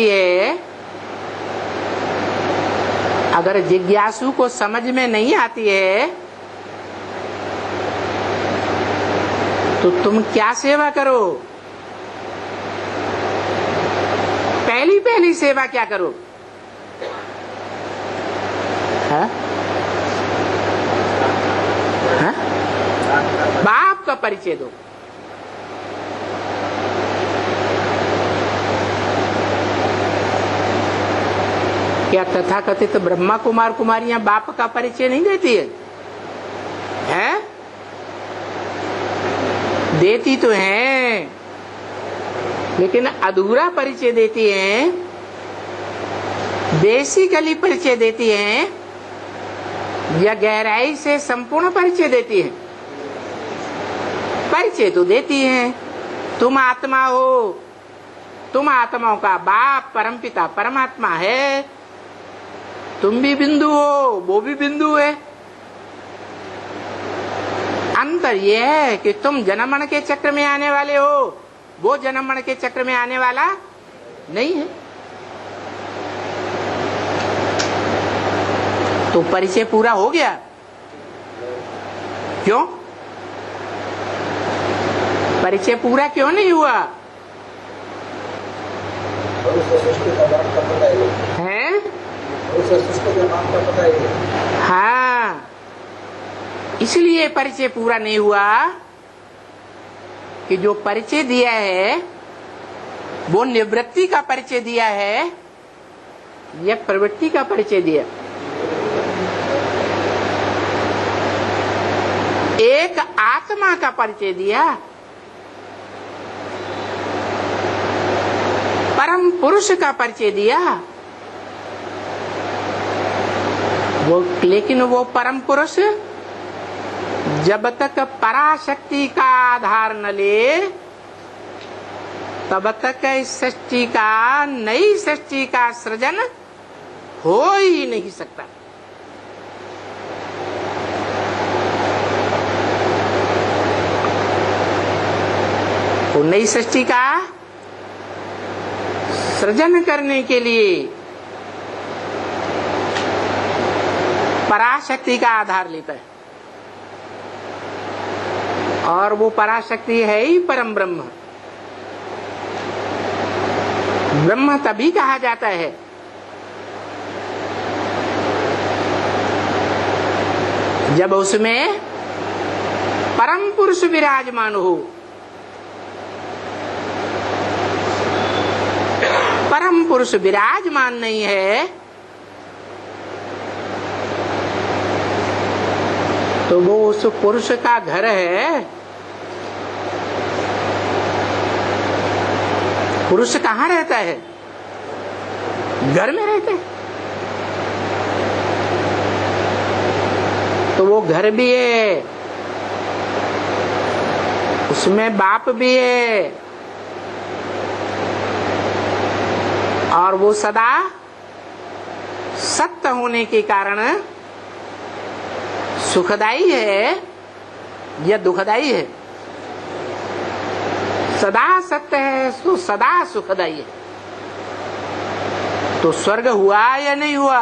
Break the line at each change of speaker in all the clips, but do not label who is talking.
है, अगर जिज्ञासु को समझ में नहीं आती है तो तुम क्या सेवा करो? पहली पहली सेवा क्या करो? हा? हा? बाप का परिचय दो। क्या तथाकथित ब्रह्मा कुमार कुमारियां बाप का परिचय नहीं देती है? हैं? देती तो हैं, लेकिन अधूरा परिचय देती हैं, बेसिकली परिचय देती हैं या गहराई से संपूर्ण परिचय देती हैं? परिचय तो देती हैं। तुम आत्मा हो, तुम आत्माओं का बाप परमपिता परमात्मा है, तुम भी बिंदु हो, वो भी बिंदु है। अंतर यह है कि तुम जन्म मरण के चक्र में आने वाले हो, वो जन्म मरण के चक्र में आने वाला नहीं है। तो परिचय पूरा हो गया। क्यों? परिचय पूरा क्यों नहीं हुआ है? हाँ, इसलिए परिचय पूरा नहीं हुआ कि जो परिचय दिया है वो निवृत्ति का परिचय दिया है या प्रवृत्ति का परिचय दिया। एक आत्मा का परिचय दिया, परम पुरुष का परिचय दिया, लेकिन वो परम पुरुष जब तक पराशक्ति का आधार न ले तब तक इस सृष्टि का, नई सृष्टि का सृजन हो ही नहीं सकता। तो नई सृष्टि का सृजन करने के लिए पराशक्ति का आधार लेता है, और वो पराशक्ति है ही परम ब्रह्म। ब्रह्म तभी कहा जाता है जब उसमें परम पुरुष विराजमान हो। परम पुरुष विराजमान नहीं है तो वो उस पुरुष का घर है। पुरुष कहाँ रहता है? घर में रहता है। तो वो घर भी है, उसमें बाप भी है, और वो सदा सत्य होने के कारण सुखदाई है या दुखदाई है? सदा सत्य है तो सदा सुखदाई है। तो स्वर्ग हुआ या नहीं हुआ?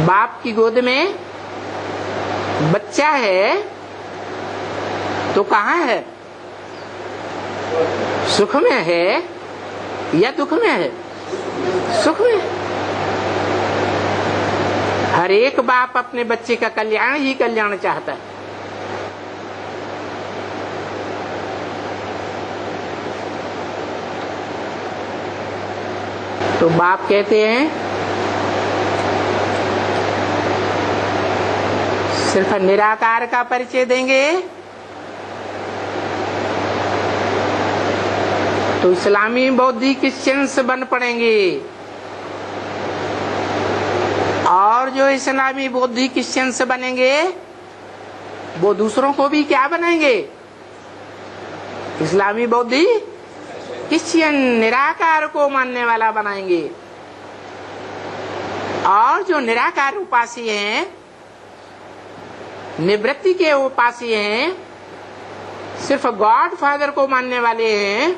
बाप की गोद में बच्चा है तो कहाँ है? सुख में है या दुख में है? सुख में। हर एक बाप अपने बच्चे का कल्याण ही कल्याण चाहता है। तो बाप कहते हैं सिर्फ निराकार का परिचय देंगे तो इस्लामी बौद्धी क्रिश्चियंस बन पड़ेंगे, और जो इस्लामी बौद्धी क्रिश्चियंस बनेंगे वो दूसरों को भी क्या बनाएंगे? इस्लामी बौद्धी क्रिश्चियन निराकार को मानने वाला बनाएंगे। और जो निराकार उपासी हैं, निवृत्ति के उपासी हैं, सिर्फ गॉड फादर को मानने वाले हैं,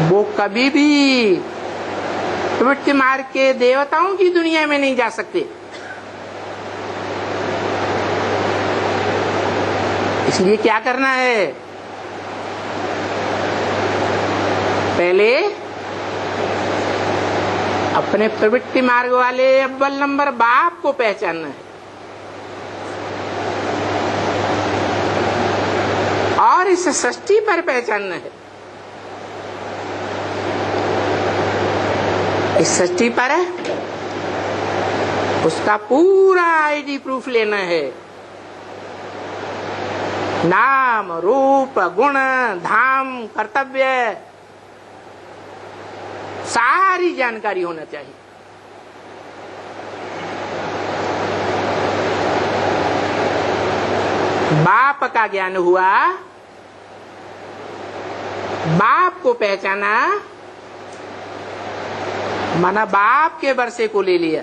वो कभी भी प्रवृत्ति मार्ग के देवताओं की दुनिया में नहीं जा सकते। इसलिए क्या करना है, पहले अपने प्रवृत्ति मार्ग वाले अव्वल नंबर बाप को पहचानना है और इस सृष्टि पर पहचानना है। इस सृष्टि पर उसका पूरा आईडी प्रूफ लेना है। नाम, रूप, गुण, धाम, कर्तव्य, सारी जानकारी होना चाहिए। बाप का ज्ञान हुआ, बाप को पहचाना, माना बाप के वर्षे को ले लिया।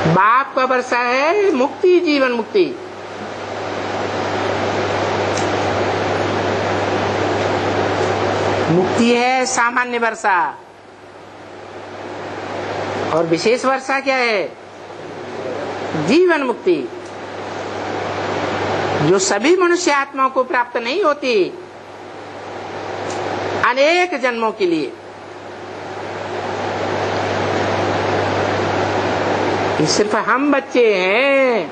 बाप का वर्षा है मुक्ति, जीवन मुक्ति। मुक्ति है सामान्य वर्षा, और विशेष वर्षा क्या है, जीवन मुक्ति, जो सभी मनुष्य आत्माओं को प्राप्त नहीं होती, अनेक जन्मों के लिए। सिर्फ हम बच्चे हैं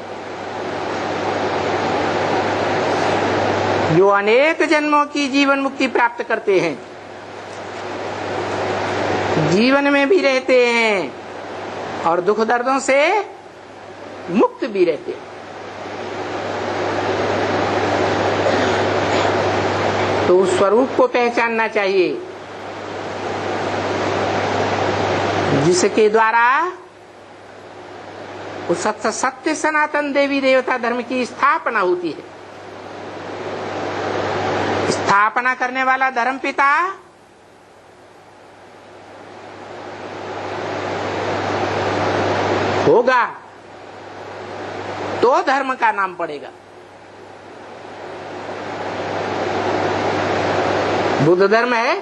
जो अनेक जन्मों की जीवन मुक्ति प्राप्त करते हैं, जीवन में भी रहते हैं और दुख दर्दों से मुक्त भी रहते हैं। तो उस स्वरूप को पहचानना चाहिए जिसके द्वारा उस सत्य सनातन देवी देवता धर्म की स्थापना होती है। स्थापना करने वाला धर्म पिता होगा तो धर्म का नाम पड़ेगा। बुद्ध धर्म है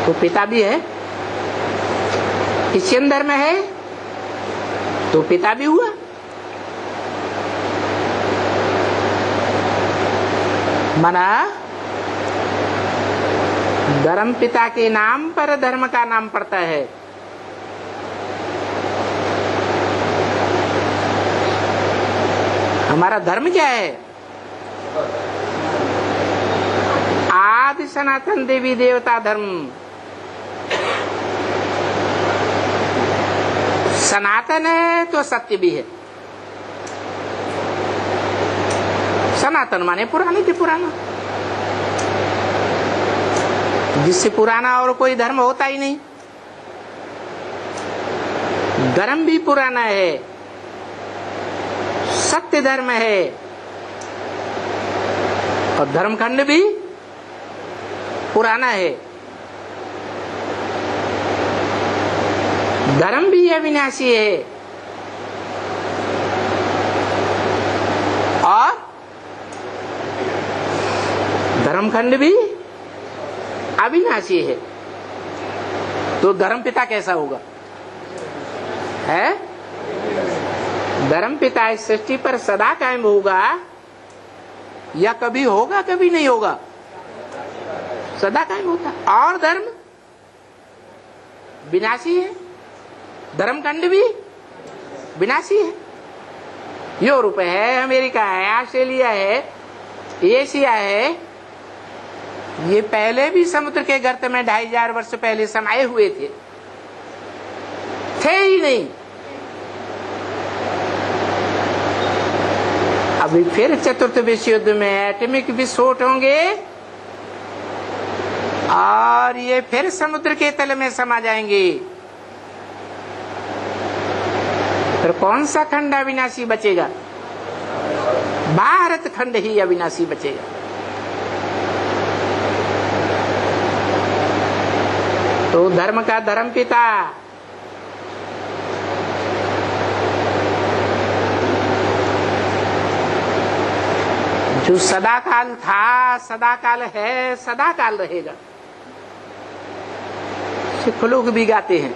तो पिता भी है, क्रिश्चियन धर्म है तो पिता भी हुआ। माना धर्म पिता के नाम पर धर्म का नाम पड़ता है। हमारा धर्म क्या है, आदि सनातन देवी देवता धर्म। सनातन है तो सत्य भी है। सनातन माने पुराने से पुराना, जिससे पुराना और कोई धर्म होता ही नहीं। धर्म भी पुराना है, सत्य धर्म है, और धर्मखंड भी पुराना है। धर्म भी अविनाशी है और धर्मखंड भी अविनाशी है। तो धर्म पिता कैसा होगा, है? धर्म पिता इस सृष्टि पर सदा कायम होगा या कभी होगा कभी नहीं होगा? सदा कायम होता। और धर्म विनाशी है, धर्मखंड भी विनाशी है। यूरोप है, अमेरिका है, ऑस्ट्रेलिया है, एशिया है, ये पहले भी समुद्र के गर्त में 2500 वर्ष पहले समाये हुए थे ही नहीं। अभी फिर चतुर्थ विश्व युद्ध में एटॉमिक विस्फोट होंगे और ये फिर समुद्र के तल में समा जाएंगे। फिर कौन सा खंड अविनाशी बचेगा? भारत खंड ही अविनाशी बचेगा। तो धर्म का धर्म पिता जो सदाकाल था, सदाकाल है, सदाकाल रहेगा। सिख लोग भी गाते हैं,